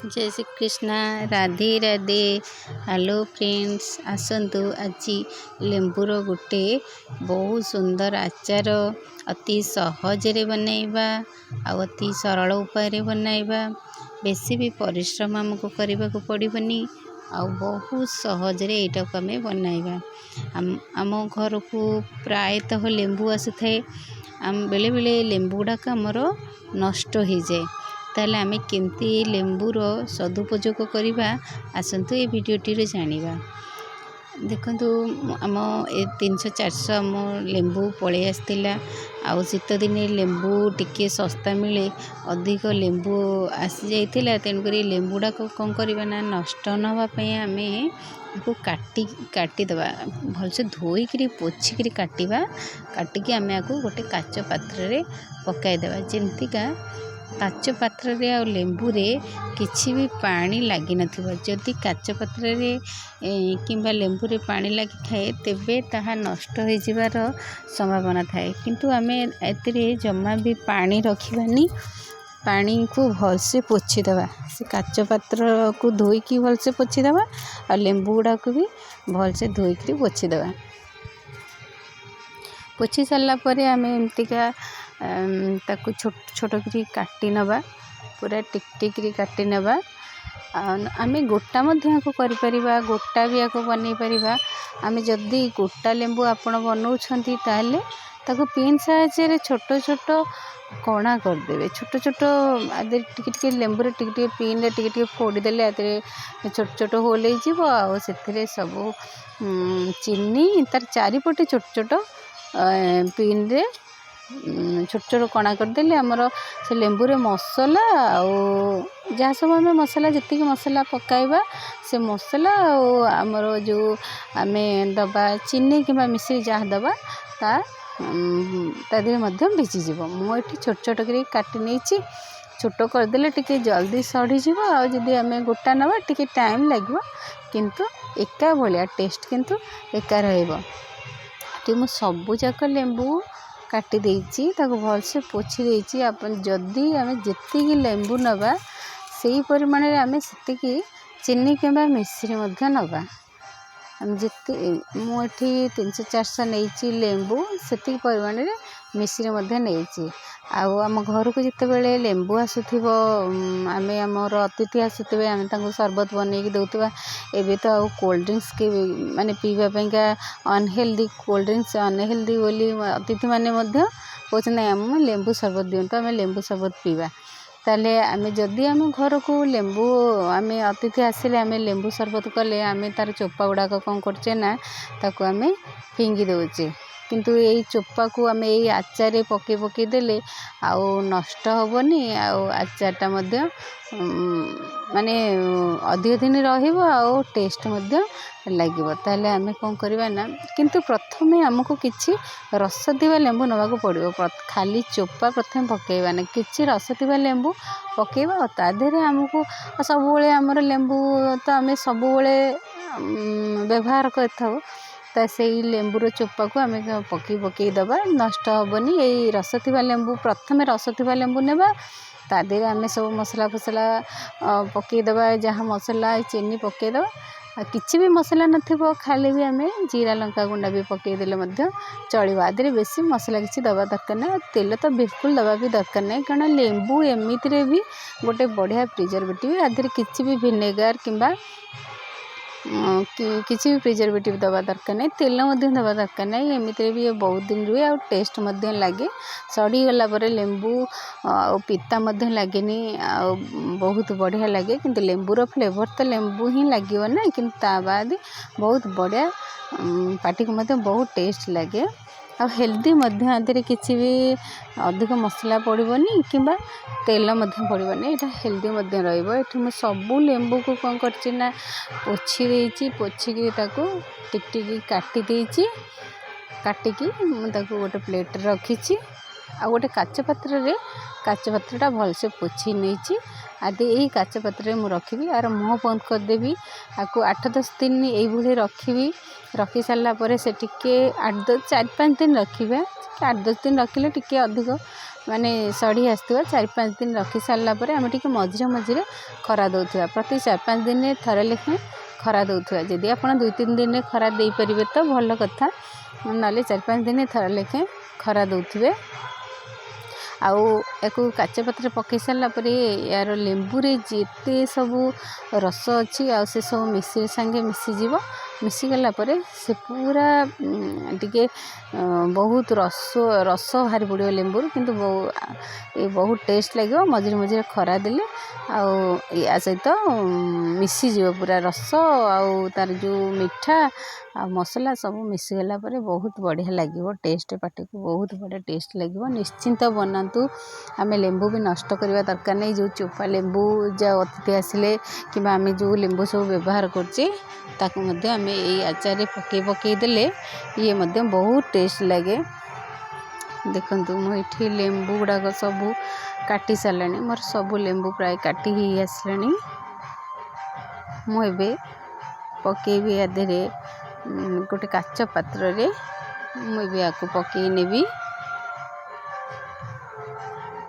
जय Shri Krishna Radhe Radhe hello friends आसतु आज लेंबूर गोटे बहुत सुंदर आचार अति सहजरे बनैबा आ अति सरल उपाय बनैबा बेसी भी परिश्रम आमको करने को पड़बनी आ बहुत सहजरे यहाँ को आम बनैबा आम घर को प्रायतः लेंबू आसी थाए आम बेले बेले लेंबू गुड़ाक आमर नष्ट हो जाए ताले आमे केमती लेंबूर सदुपयोग करवा आसतु ये भिडियोटी जानिबा। देखंतु आम 300-400 आम लेंबू पलि आसला आउ शीत दिने लेंबू टिके सस्ता मिले अधिक लेंबू आसी जाइतिला तेणुक लेंबूडाक कौन करवा ना नष्ट नवाई आम काटिदवा भलसे धोईकरी पोछिकी काटिबा काटिकी आम आपको गोटे काच पात्र रे पकाइदेवा जेमतिका काच पात्र रे आ लेंबू रे किछि भी पानी लगी नथिबो जदि काच पात्र रे किंबा लेंबू रे पानी लगी थाए तेबे ताहा नष्ट हो जिवार संभावना थाए किंतु आमे एतरे जम्मा भी पानी रखिबानी पानी को भलसे पोछि देबा से काच पात्र को धोईकी भलसे पोछि देबा आ लेंबू गुडा को भी भलसे धोईकी पोछि देबा पोछि सारा परे आमे एमतिका ताकू छोट छोट करी काटी नबा पूरा टिक टिक काटी नबा आमे गोटा मध्य को करि परिबा गोटा भी आको बनै परिबा आमे जदी गोटा लेंबू आपण बनौछंती ताले ताको पिन साहाय्य रे छोट छोट कणा कर देबे छोट छोट आदे टिक टिक लेंबू रे टिक टिक पिन रे टिक टिक फोड़ी देले आदे छोट छोट होल हे जिवो आ सेथिरे सब चीनी तार चारिपटे छोट छोट पिन रे छोट छोट कणा करदेले आमर से लेंबू रे मसला जहाँ सब आम मसला जी मसला पकाइबा से मसला आमर जो आम दबा चीनी कि मिश्री जहाँ दबा ता देह भिजीज मुझे छोट छोट कर काटी नहीं छोट करदे टिके जल्दी सड़ी जदि आम गोटा नवा टिके टाइम लगे किंतु एका भाया टेस्ट किंतु एका रही मु सबू जाक लेंबू काटी देइची ताको भलसे पोछि देइची अपन जदि आमे जेतिकी लेंबू नबा सेही परिमाण रे आमे सेतिकी चीनी किंबा मिश्री मध्य नबा हम जेति मु एठी 300-400 नेइची लेंबू सेतिकी परिमाण रे मिश्री मध्य नेइची आउ आम घर को जिते बेले लेंबू आसुथिबो आमे हमर अतिथि आसुथिबे आमे तांको शरबत बनेकी दउतबा एबे तो आउ कोल्ड ड्रिंक्स के माने पीबा पईका अनहेल्दी कोल्ड ड्रिंक्स अनहेल्दी बोली अतिथि माने मध्य कहछन हम लेंबू शरबत दियंतो आमे लेंबू शरबत पीबा ताले आमे जदि आमे घर को लेंबू आमे अतिथि आसिले आमे लेंबू शरबत कले आमे तार चोपा गुडा कोन करछे ना ताको आमे फिंगी दउचे किंतु यही चोपा को आम यही आचार पके पके देले आउ नष्ट हेनी आचारटा माने अधिक दिन रहिबो आउ टेस्ट लगे ताले आमे कौन करवा ना किंतु प्रथमे आमको किछि रस दिवा लेंबू नवा को पड़ो खाली चोपा प्रथम पकेबा ना किछि रस दिवा लेंबू पकेबा ता देहरे आमको सब बेले आमर लेंबू तो आमे सब बेले व्यवहार करथाउ ता से लेंबूर चोपा को आम पकई पकई दबा नष्ट हेनी यही रस थिबा लेंबू प्रथम रस थिबा लेंबू नेबा ता देहरे आम सब मसला फसला पकई दबा जहाँ मसला चीनी पकई दबा किछि भी मसला नथिबो खाली भी आम जीरा लंका गुंडा भी पकई देले मध्य चलिबो आदि बेसी मसला किछि दबा दरकार ना तेल तो बिल्कुल दबा भी दरकार नहीं कारण लेंबू एमिति रे भी गोटे बढ़िया प्रिजर्वेटिव आदि किछि भी विनेगार किंबा किसी भी प्रिजर्वेटिव दबा दरकार नहीं तेल दबा दरकार नहीं एमिति भी बहुत दिन रुए आ टेस्ट लगे सड़ी गला पर लेंबू पिता लगे बहुत बढ़िया लगे किंतु लेंबूर फ्लेवर तो लेंबू ही लगे ना कि बाद बहुत बढ़िया पार्टी को बहुत टेस्ट लगे आ हेल्दी आदि किसी भी अधिक मसला पड़ोनी कि तेल पड़ोनी यहाँ हेल्दी रही मैं सबू लेंबू को कौन करना पोछि देइची पोछिकी ताको टिक टिक काटी देइची काटिकी गोटे प्लेट रखी आ गोटे काच पात्रटा भलसे पोछि नहीं आदि यही काच पात्र में रखी आर मुँह बंद करदेवी आपको 8-10 दिन ये रखी रखी सारापर से टिके 4-5 दिन रखिए 8-10 दिन रखिले टिके अधिक माने सड़ी आसुवा 4-5 दिन रखी सारापर आम टे मझे मझे खरा दौथुआ प्रति 4-5 दिन थरे लेखें खरा दौथुआ जदि आप 2-3 दिन खरा दे पारे तो भल कथा ना 4-5 दिन थरे लेखें खरा दौथे आउ एक काच पात्र पकई सारापर यार लेंबू रे जिते सब रस अच्छी आ से सब मिश्री सांगे मिसीज मिसीगला से पूरा टिके बहुत रस बाहरी पड़ो लेंबू किंतु बहुत टेस्ट लगे मझे मझे खरा देले या सहित मिसीज पूरा रस आउ तार जो मिठा आ मसला सब मिसीगला बहुत बढ़िया लगे टेस्ट पार्टी को बहुत बढ़िया टेस्ट लगे निश्चिंत बनातु आम लेंबू भी नष्ट करवा दरकार नहीं जो चोपा लेंबू जो अतिथि आसिले कि आम जो लेंबू सब व्यवहार करचे ताकू मध्य आम ये आचार पकई देले ये मध्य बहुत टेस्ट लगे देखंतु मुझे लेंबू गुड़ाक सब काटी सारे मोर सब लेंबू प्राय काटी ही आसलानी मुझे पकेबी आधे गोटे काच पात्र रे मुझे आपको पकई नेबी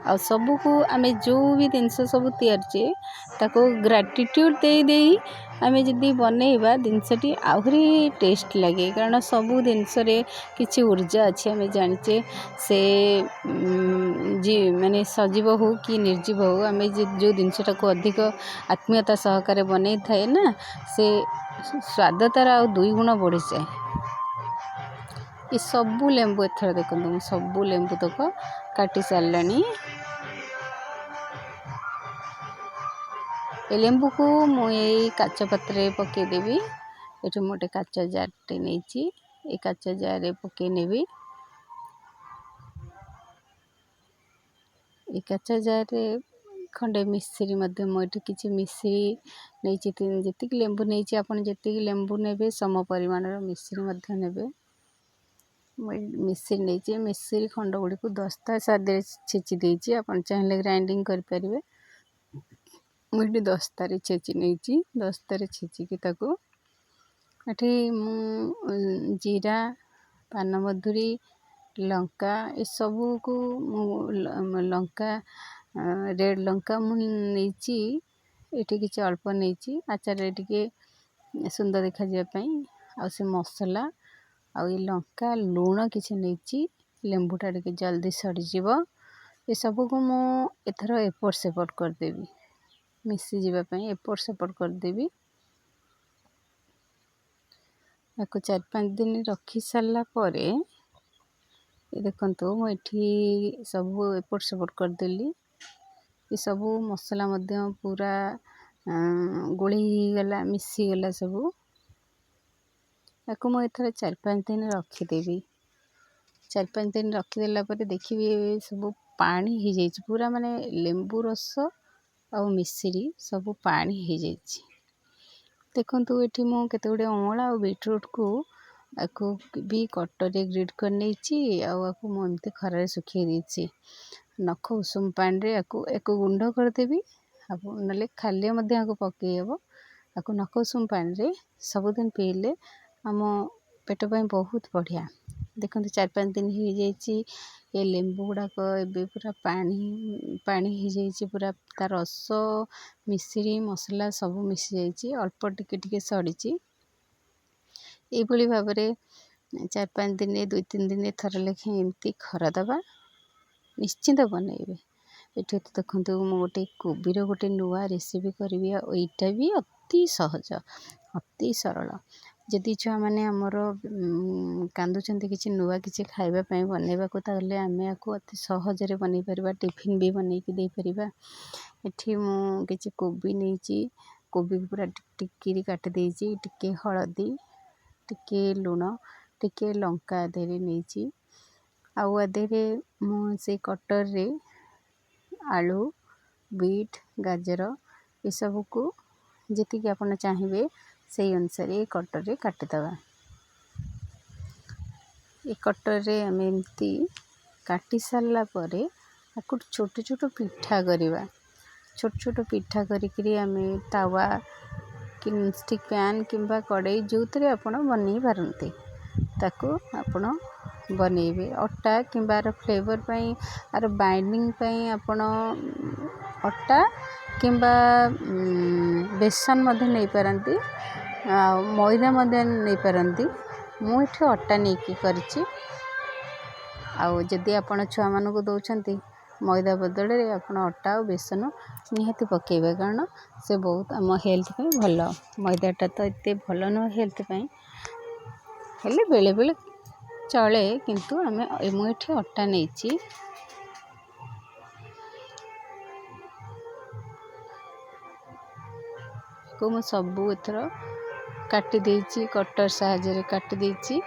आ सबू को आम जो भी जिनस सब तैयारी ताको ग्राटिट्यूड दे आम जदि बनइबा जिनसटी आहरी टेस्ट लगे कारण सबू जिनस किसी ऊर्जा अच्छी आम जाचे से जी माने सजीव हो कि निर्जीव हो आम जो जिनसटा को अधिक आत्मीयता सहकार बनई थाए ना से स्वाद तार आ 2 गुण बढ़ी जाए ये सबू लेंबू एथर देखो सबू लेंबू तक काटी सारानी ए लेंबू को मुझे काच पात्र पकईदेवी ये मोटे काच जार नहीं ये काच जार पकई नेबी ये काच जार खंडे मिश्री मुझे किसी मिश्री नहीं जी लेंबू नहीं आप जी लेंबू ने सम परिमाण मिश्री ने मिश्री नहीं मिश्री खंड गुड़ी को दस्ता सादे छेची देती आप चाहिए ग्राइंडिंग करें मुझे दस्तारे छेची नहीं दस्तारे छेचिकी ताको एठी जीरा पानमधुरी लंका ये सबू को लंका रेड लंका मुझे किसी अल्प नहीं आचार टे सुंदर देखा जावाई आ से मसला आ लंका लुण किसी नहीं लेंबूटा टे जल्दी सड़ीज ये सबू को मु एथर एपट सेपट करदेवी मिसी जावाई एपट सेपट करदेवी आपको 4-5 दिन रखी सारा पर ये देखो मुझे सब एपट सेपट करदेली ये सबू मसला पूरा गोली गला मिसीगला सबू आपको मुझे 4-5 दिन रखीदेवी 4-5 दिन रखीदेला देखिए सब पानी हो जाए पूरा माने लेंबू रस आ मिश्री सब पानी हो जाए देखो ये मुझे गुड़े अँला और बीटरूट को आपको भी कटरे ग्रेड कर नहीं आपको मुझे खरारे सुखी देती नख उषुम पानी एक गुंड करदेवी आप ना खाली आपको पकईहब आपको नख उषुम पानी सबुदिन पीले आम पेट पर बहुत बढ़िया देखो 4-5 दिन हो जाए ये लेंबू गुड़ाक ए पूरा पानी पानी हो जाए पूरा तार रस मिश्री मसला सब मिसी जाइए अल्प टिके सड़ी ये भाव में 4-5 दिन 2-3 दिन थर लेखें एमती खरा दबा निश्चिंत बनइबे ये तो देखो गोटे कोबीर गोटे नुआ रेसिपी करी यहीटा भी अति सहज अति सरल जदि छुआ मैंने आमर कांदुचंती किसी नुआ किसी खाइबापी बनइबा को ताहले आमे आको अति सहजरे बनई परिबा टिफिन भी बनईकी दे परिबा एठी मु किसी कोबी नहीं कोबी पूरा टिकी काटी देइची टिके हळदी टिके लुण टिके लंका देरे नहीं आउ आधे से कटर रे आलू बीट गाजर ये सब को जी आप चाहिए से अनुसार ये कटर रे काटिदवा ये कटर रे आम एमती काटी सारा पर आपको छोट छोट पिठा करवा छोट छोट पिठा करी आम तावा कि स्टिक पैन किंबा कड़ाई जो थे आप बन पारती ताको आपण बनइबे अटा किंबा फ्लेवर पाई आर बाइंडिंग पाई आपण अटा किंबा बेसन मध्य नहीं पारती मैदा मध्य नहीं पारती मुझे अटा नहीं करी आदि आपण छुआ मानक दौरान मैदा बदल में आप अटा और बेसन निहाती पकेबे कारण से बहुत आम हेल्थ पे भल मैदाटा तो एत भल न हेल्थ हेल्ले बेले बेले चले किंतु आम मुझे अटा नहीं को मु सबू एथर काटी देछि कटर साहाय्य काटी देछि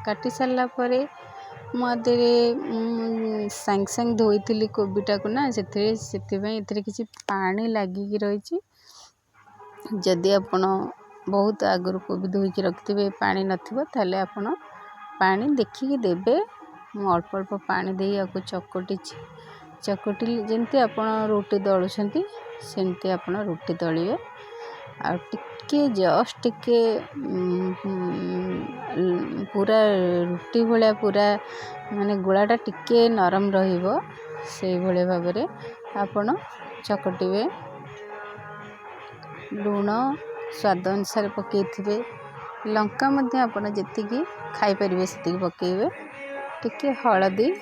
काटी सारा पर मुझे सांग सांग धोई कोबीटा को ना से किसी पानी लगिकी रही जदि आपण बहुत आगुरी कोबी धोईकी रखिथे पानी नथिबो ताले आपण पानी देखिकी देबे मु अल्प अल्प पानी दे आपको चकटी जमती आपण रोटी दलुछंती सेमती आपण रोटी दलिए आ टिके जस्ट टिके पूरा रुटी भाया पूरा माने गोलाटा टिके नरम रहिबो से भले भाव में आपण चकटिबे लूण स्वाद अनुसार पकईथिबे लंका मध्य आपण जेतिकी खाई परिबे सेतिकी पकेइबे टिके हळदी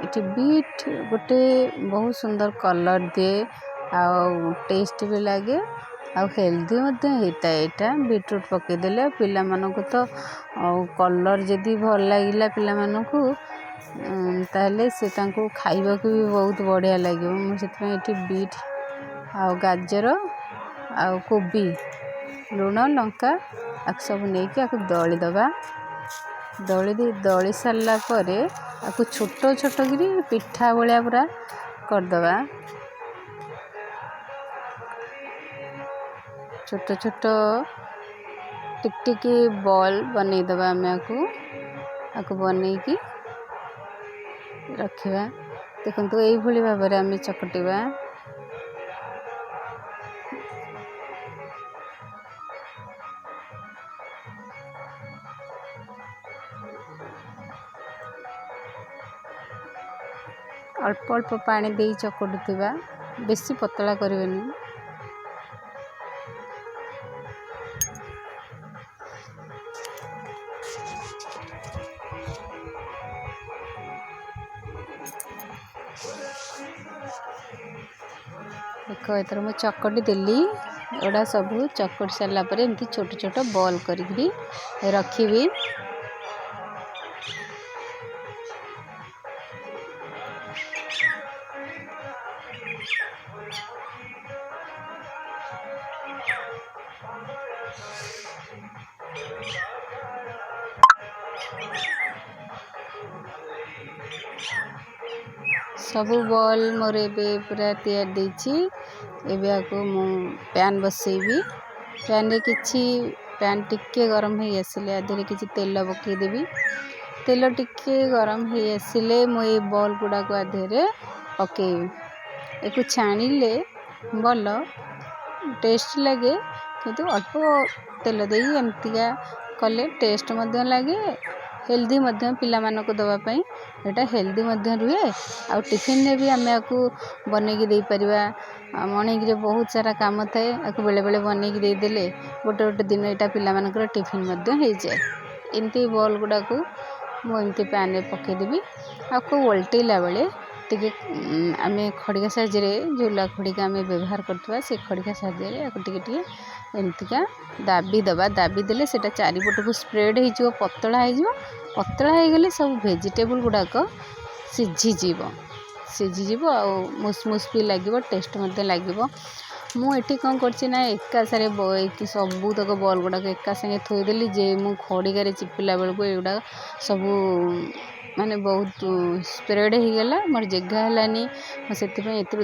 इटी बीट गोटे बहुत सुंदर कलर दिए आ टेस्ट भी लगे आ हेल्दी होता है यहाँ बीटरूट पकईदे पिला मानक तो कलर जदि भल लगे पिला मानक ताले से तांको खाइबा को भी बहुत बढ़िया लगे मुझे बीट आ गाजर आ कोबी लूण लंका आक सब नहीं आपको दली दबा दली सारा पर आपको छोट छोट करी पिठा भाया पूरा करदबा छोट छोट टिक बॉल बनईदबा आम आपको बनईकी रखा देखो यही भाव में आम चकटिबा अल्प अल्प पानी दे चकटुवा बेसी पतला करबेनी देख एथर मु चकटी देली एड़ा सब चकट सारा पर एमती छोट छोट बॉल करी रखी सब बॉल मोर एबे पूरा तैयार देछि एबे आको मु पैन बसेबी पैन रे किछि पैन टिके गरम हे आसिले आधे किछि तेल पकई देबी तेल टिके गरम हे आसिले मु ए बॉल गुडा को आधे रे पकेबी एको छाणीले भल टेस्ट लगे किंतु अल्प तेल दे एमतिका कले टेस्ट मध्य लगे हेल्दी मध्य पिला मानक दवा पई एटा हेल्दी मध्य रुहे आ टिफिन ने भी आम आपको बनईकी दे परिबा मॉर्निंग रे बहुत सारा काम थाए आपको बेले बेले बनईकी दे देले गोटे गोटे दिन एटा पिला मानकर टिफिन मध्य हो जाए एमती बॉल गुडा को मु एमती पैन रे पकई देबी आपको उल्टेला बेले टिके आम खड़िका साहाय्य झूला खड़िका आम व्यवहार करथवा से खड़िका साहाय्य आपको टिके टिके एमतिका दाबी दबा दाबी देले सेटा चारिपट को स्प्रेड हो पतला हो गले सब वेजिटेबल गुड़ाक सीझीज आ मुसमुस भी लगे टेस्ट मध्य लगे मुझे कौन करना एका सारे सबूतक बॉल गुड़ाक एका संगे थोदेली जे मु खड़िकार चिपिला बेलू एगुड़ा सब माने बहुत स्प्रेड हो गला मोर जगह हलानी से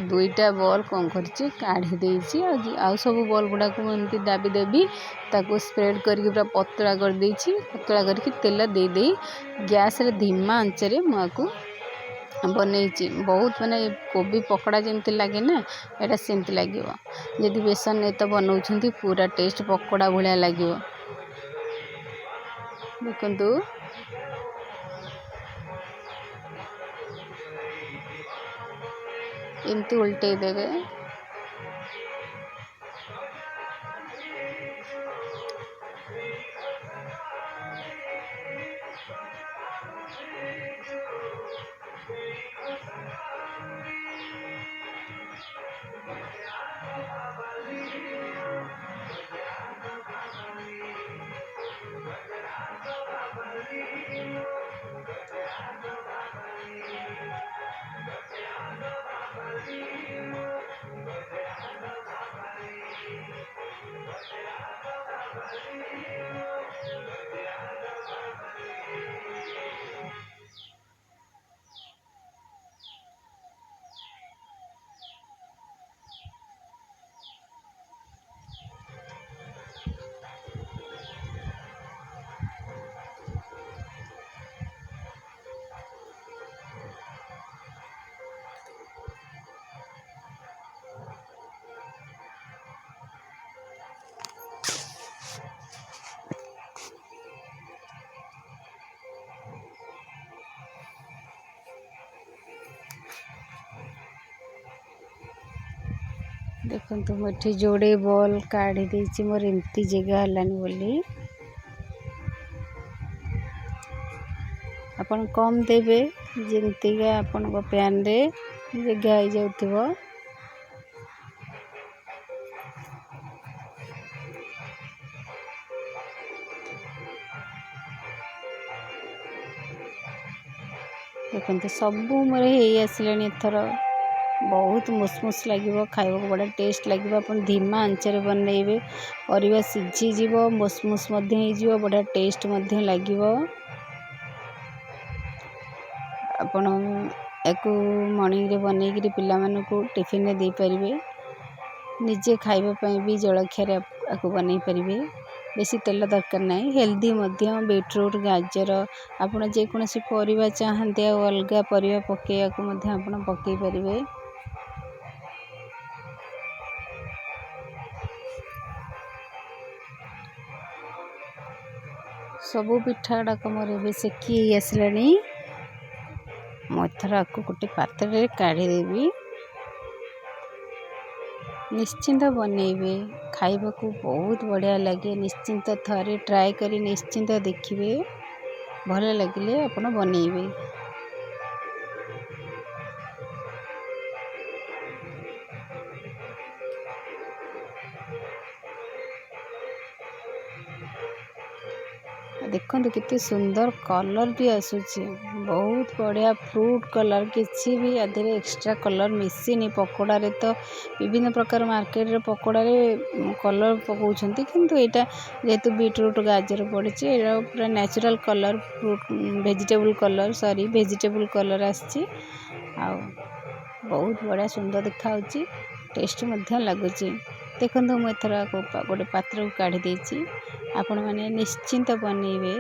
दुईटा बॉल कौन कर काढ़ी देसी आउ सब बॉल गुड़ा को एमती दाबी देवी ताको स्प्रेड करके पूरा पतला कर देछि पतला करके तेल दे दे गैस रे धीमा आंचरे मुआको बनई बहुत माने कोबी पकड़ा जमती लगे ना एटा सेमती लगे जदि बेसन नहीं तो बनाऊँ पूरा टेस्ट पकड़ा भाया लगे देखु एमती उल्टे देवे देखो मुझे जोड़े बॉल काढ़ी देछि मोर एमती जगह हलानी बोली अपन कम देवे जमतीका आपण पैन रे जगह हो जाउथबो देखते सबू मोर हो आसलानी एथर बहुत मुसमुस लगे खाइबा बड़ा टेस्ट लगे अपन धीमा आंचरे बनइबे परिबा सिझी जीवो मुसमुस बढ़िया टेस्ट लगे आपण याकू मॉर्निंग रे बनईकरी पिला मानकू टिफिन रे दे परिबे निजे खाइबा भी जलखिया आपको बनई परिबे बेसी तेल दरकार नहीं हेल्दी बीटरूट गाजर आपण जेकोसी परिबा चाहते अलग परिबा पकेया को आपण पकई परिबे सबू पिठा गुड़ाक मोर सेकी आसलानी मथर आपको गोटे पात्र काढ़ी देवी निश्चिंत बनइबे खाइबा को बहुत बढ़िया लगे निश्चिंत थरे ट्राए करी निश्चिंत देखिए भल लगे आपण बनइबे देखो कितने सुंदर कलर भी आसूची बहुत बढ़िया फ्रूट कलर किसी भी आधे एक्स्ट्रा कलर मिसिनी पकोड़ा रे तो विभिन्न प्रकार मार्केट रे पकोड़ा रे कलर पकाउछंती किंतु एटा जेतु बीटरूट गाजर पड़े पूरा natural colour fruit vegetable colour आछि आ बहुत बढ़िया सुंदर देखा टेस्ट लगुच देखो मुझे गोटे पात्र को काढ़ी देछि आपण माने निश्चिंत बनइबे।